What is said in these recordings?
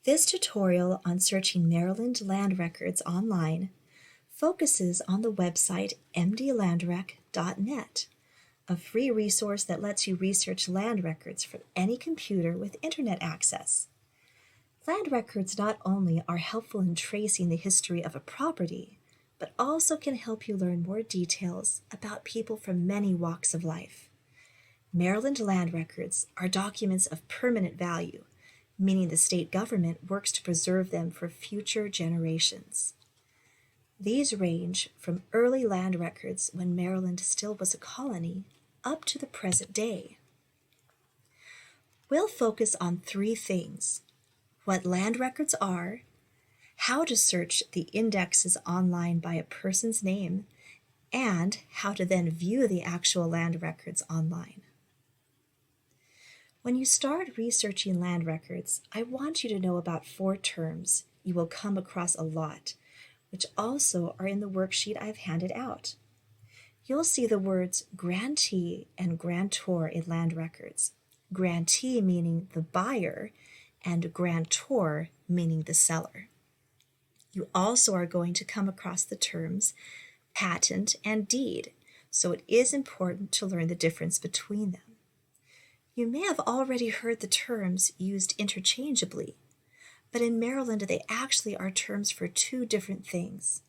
This tutorial on searching Maryland land records online focuses on the website mdlandrec.net, a free resource that lets you research land records from any computer with internet access. Land records not only are helpful in tracing the history of a property, but also can help you learn more details about people from many walks of life. Maryland land records are documents of permanent value, meaning the state government works to preserve them for future generations. These range from early land records when Maryland still was a colony up to the present day. We'll focus on three things: what land records are, how to search the indexes online by a person's name, and how to then view the actual land records online. When you start researching land records, I want you to know about 4 terms you will come across a lot, which also are in the worksheet I've handed out. You'll see the words grantee and grantor in land records, grantee meaning the buyer and grantor meaning the seller. You also are going to come across the terms patent and deed, so it is important to learn the difference between them. You may have already heard the terms used interchangeably, but in Maryland they actually are terms for 2 different things.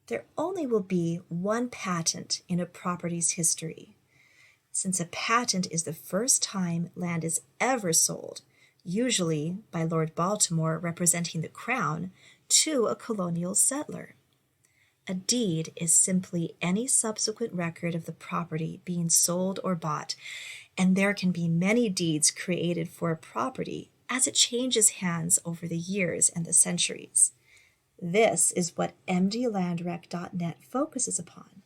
There only will be one patent in a property's history, since a patent is the first time land is ever sold, usually by Lord Baltimore representing the Crown, to a colonial settler. A deed is simply any subsequent record of the property being sold or bought, and there can be many deeds created for a property as it changes hands over the years and the centuries. This is what mdlandrec.net focuses upon.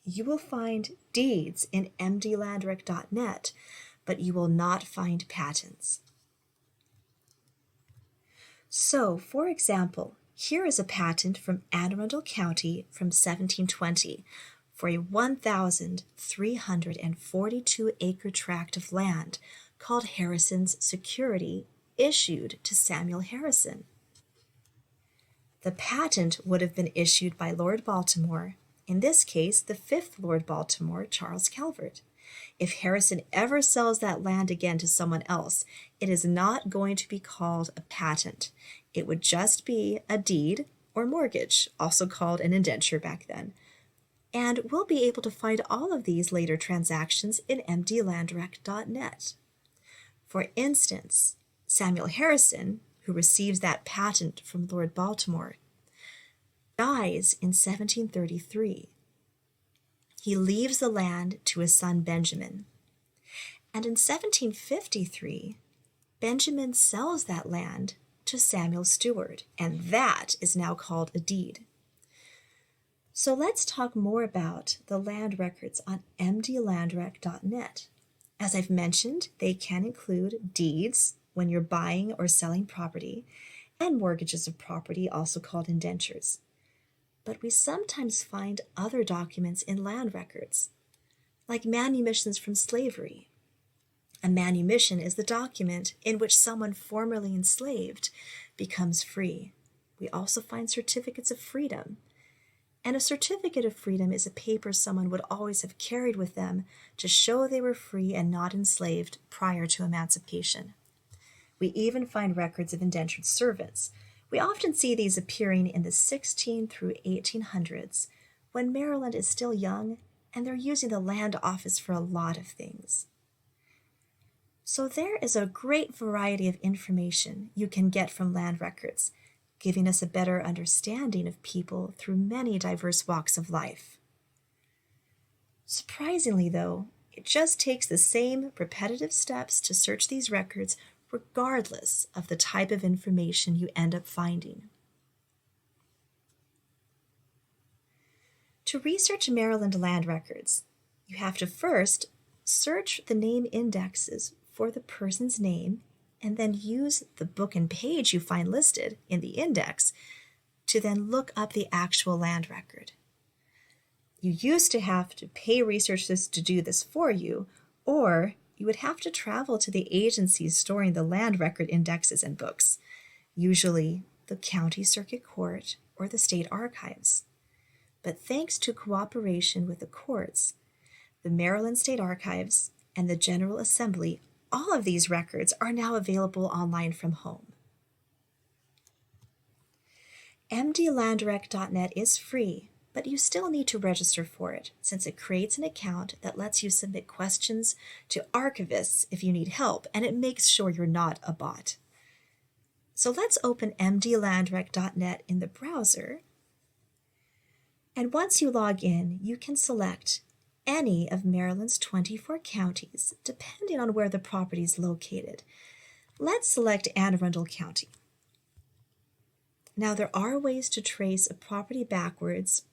You will find deeds in mdlandrec.net, but you will not find patents. So, for example, here is a patent from Anne Arundel County from 1720 for a 1,342-acre tract of land called Harrison's Security, issued to Samuel Harrison. The patent would have been issued by Lord Baltimore, in this case the 5th Lord Baltimore, Charles Calvert. If Harrison ever sells that land again to someone else, it is not going to be called a patent. It would just be a deed or mortgage, also called an indenture back then. And we'll be able to find all of these later transactions in mdlandrec.net. For instance, Samuel Harrison, who receives that patent from Lord Baltimore, dies in 1733. He leaves the land to his son Benjamin. And in 1753, Benjamin sells that land to Samuel Stewart, and that is now called a deed. So let's talk more about the land records on mdlandrec.net. As I've mentioned, they can include deeds when you're buying or selling property, and mortgages of property, also called indentures. But we sometimes find other documents in land records, like manumissions from slavery. A manumission is the document in which someone formerly enslaved becomes free. We also find certificates of freedom. And a certificate of freedom is a paper someone would always have carried with them to show they were free and not enslaved prior to emancipation. We even find records of indentured servants. We often see these appearing in the 16 through 1800s, when Maryland is still young and they're using the land office for a lot of things. So there is a great variety of information you can get from land records, giving us a better understanding of people through many diverse walks of life. Surprisingly, though, it just takes the same repetitive steps to search these records regardless of the type of information you end up finding. To research Maryland land records, you have to first search the name indexes for the person's name and then use the book and page you find listed in the index to then look up the actual land record. You used to have to pay researchers to do this for you, or you would have to travel to the agencies storing the land record indexes and books, usually the county circuit court or the state archives. But thanks to cooperation with the courts, the Maryland State Archives, and the General Assembly, all of these records are now available online from home. mdlandrec.net is free, but you still need to register for it, since it creates an account that lets you submit questions to archivists if you need help, and it makes sure you're not a bot. So let's open mdlandrec.net in the browser, and once you log in, you can select any of Maryland's 24 counties, depending on where the property is located. Let's select Anne Arundel County. Now, there are ways to trace a property backwards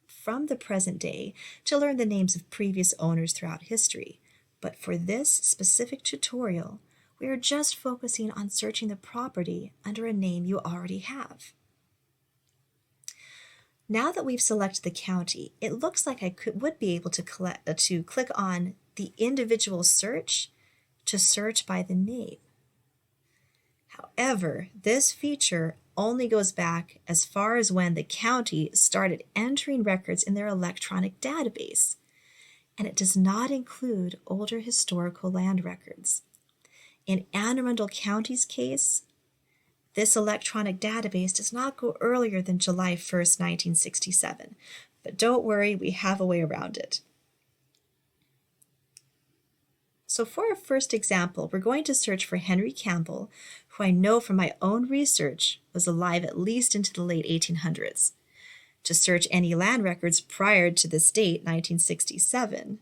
from the present day to learn the names of previous owners throughout history, but for this specific tutorial, we are just focusing on searching the property under a name you already have. Now that we've selected the county, it looks like I would be able to click on the individual search to search by the name. However, this feature only goes back as far as when the county started entering records in their electronic database, and it does not include older historical land records. In Anne Arundel County's case, this electronic database does not go earlier than July 1st, 1967, but don't worry, we have a way around it. So for our first example, we're going to search for Henry Campbell, who I know from my own research was alive at least into the late 1800s. To search any land records prior to this date, 1967,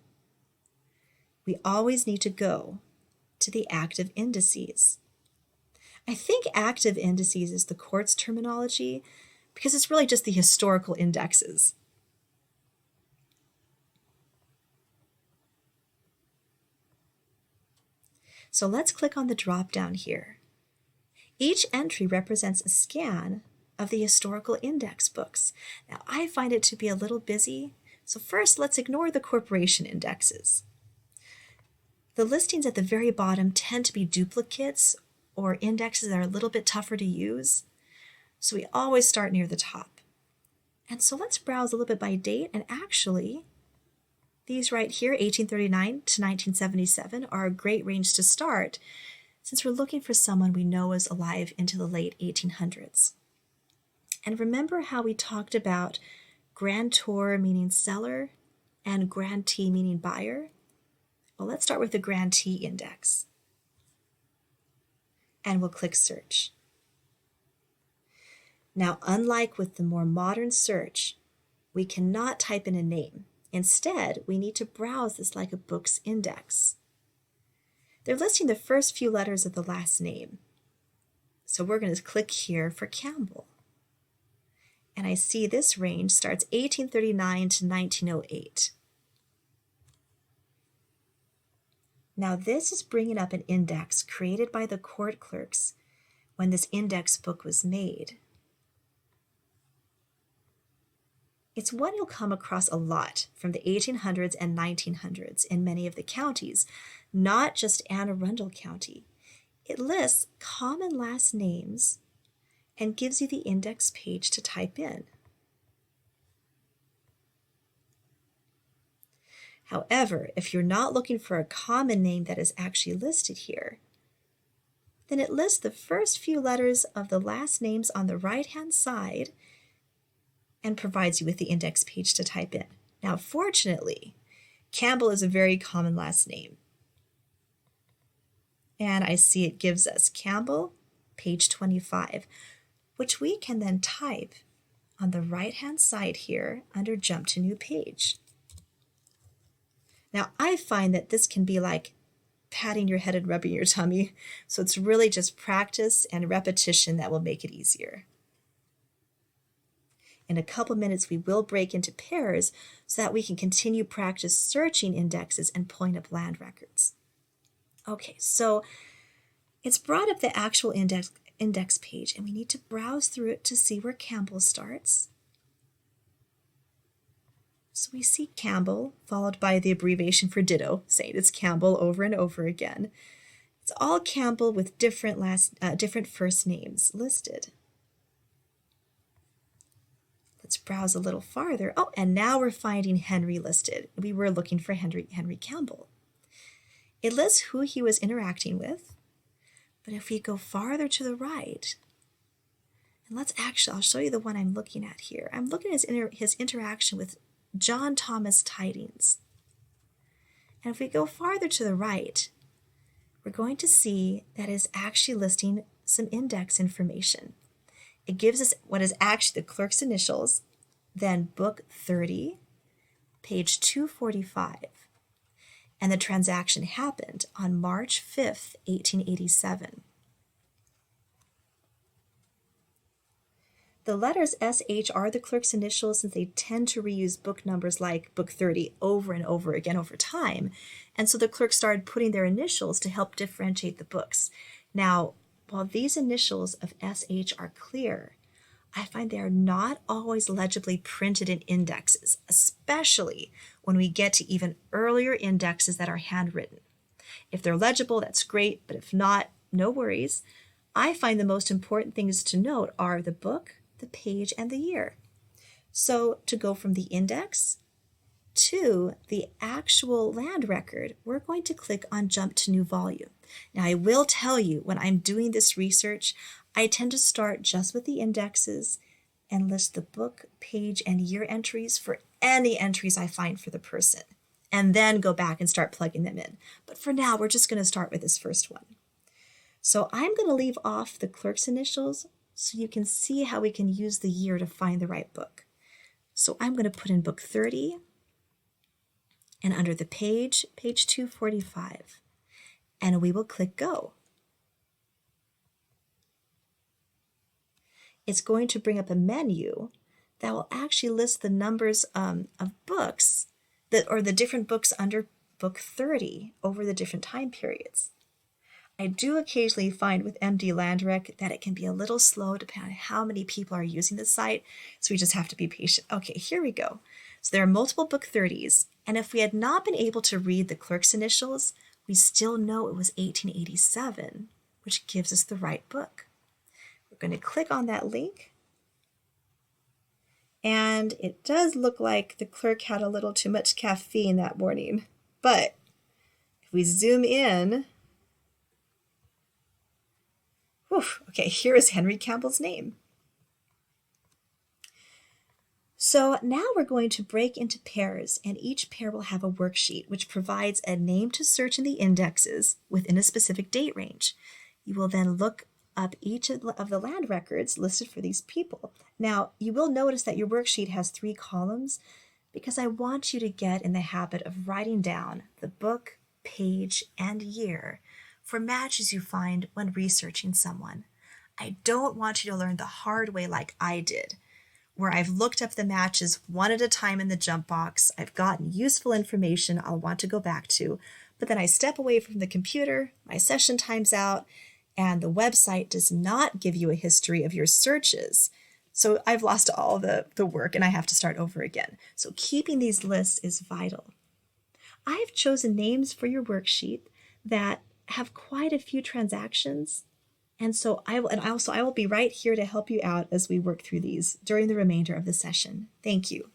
we always need to go to the active indices. I think active indices is the court's terminology because it's really just the historical indexes. So let's click on the drop down here. Each entry represents a scan of the historical index books. Now I find it to be a little busy, so first let's ignore the corporation indexes. The listings at the very bottom tend to be duplicates or indexes that are a little bit tougher to use, so we always start near the top. And so let's browse a little bit by date, and actually these right here, 1839 to 1977, are a great range to start since we're looking for someone we know is alive into the late 1800s. And remember how we talked about grantor meaning seller and grantee meaning buyer? Well, let's start with the grantee index. And we'll click search. Now, unlike with the more modern search, we cannot type in a name. Instead, we need to browse this like a book's index. They're listing the first few letters of the last name. So we're going to click here for Campbell. And I see this range starts 1839 to 1908. Now this is bringing up an index created by the court clerks when this index book was made. It's one you'll come across a lot from the 1800s and 1900s in many of the counties, not just Anne Arundel County. It lists common last names and gives you the index page to type in. However, if you're not looking for a common name that is actually listed here, then it lists the first few letters of the last names on the right-hand side and provides you with the index page to type in. Now, fortunately, Campbell is a very common last name. And I see it gives us Campbell, page 25, which we can then type on the right-hand side here under Jump to New Page. Now, I find that this can be like patting your head and rubbing your tummy, so it's really just practice and repetition that will make it easier. In a couple minutes, we will break into pairs so that we can continue practice searching indexes and pulling up land records. Okay, so it's brought up the actual index page, and we need to browse through it to see where Campbell starts. So we see Campbell, followed by the abbreviation for ditto, saying it's Campbell over and over again. It's all Campbell with different first names listed. Let's browse a little farther. Oh, and now we're finding Henry listed. We were looking for Henry Campbell. It lists who he was interacting with, but if we go farther to the right, and I'll show you the one I'm looking at here. I'm looking at his interaction with John Thomas Tidings. And if we go farther to the right, we're going to see that is actually listing some index information. It gives us what is actually the clerk's initials, then book 30, page 245. And the transaction happened on March 5th, 1887. The letters SH are the clerk's initials since they tend to reuse book numbers like book 30 over and over again over time. And so the clerk started putting their initials to help differentiate the books. Now, while these initials of SH are clear, I find they are not always legibly printed in indexes, especially when we get to even earlier indexes that are handwritten. If they're legible, that's great, but if not, no worries. I find the most important things to note are the book, the page, and the year. So to go from the index to the actual land record, we're going to click on Jump to New Volume. Now, I will tell you, when I'm doing this research, I tend to start just with the indexes and list the book, page, and year entries for any entries I find for the person, and then go back and start plugging them in. But for now, we're just going to start with this first one. So I'm going to leave off the clerk's initials so you can see how we can use the year to find the right book. So I'm going to put in book 30, and under the page 245, and we will click go. It's going to bring up a menu that will actually list the numbers of books or the different books under book 30 over the different time periods. I do occasionally find with MD Landrec that it can be a little slow depending on how many people are using the site, so we just have to be patient. Okay, here we go. So there are multiple book 30s, and if we had not been able to read the clerk's initials, we still know it was 1887, which gives us the right book. We're going to click on that link, and it does look like the clerk had a little too much caffeine that morning, but if we zoom in, okay, here is Henry Campbell's name. So now we're going to break into pairs, and each pair will have a worksheet which provides a name to search in the indexes within a specific date range. You will then look up each of the land records listed for these people. Now, you will notice that your worksheet has 3 columns because I want you to get in the habit of writing down the book, page, and year for matches you find when researching someone. I don't want you to learn the hard way like I did, where I've looked up the matches one at a time in the jump box. I've gotten useful information I'll want to go back to, but then I step away from the computer, my session times out, and the website does not give you a history of your searches. So I've lost all the work and I have to start over again. So keeping these lists is vital. I've chosen names for your worksheet that have quite a few transactions. And so I will be right here to help you out as we work through these during the remainder of the session. Thank you.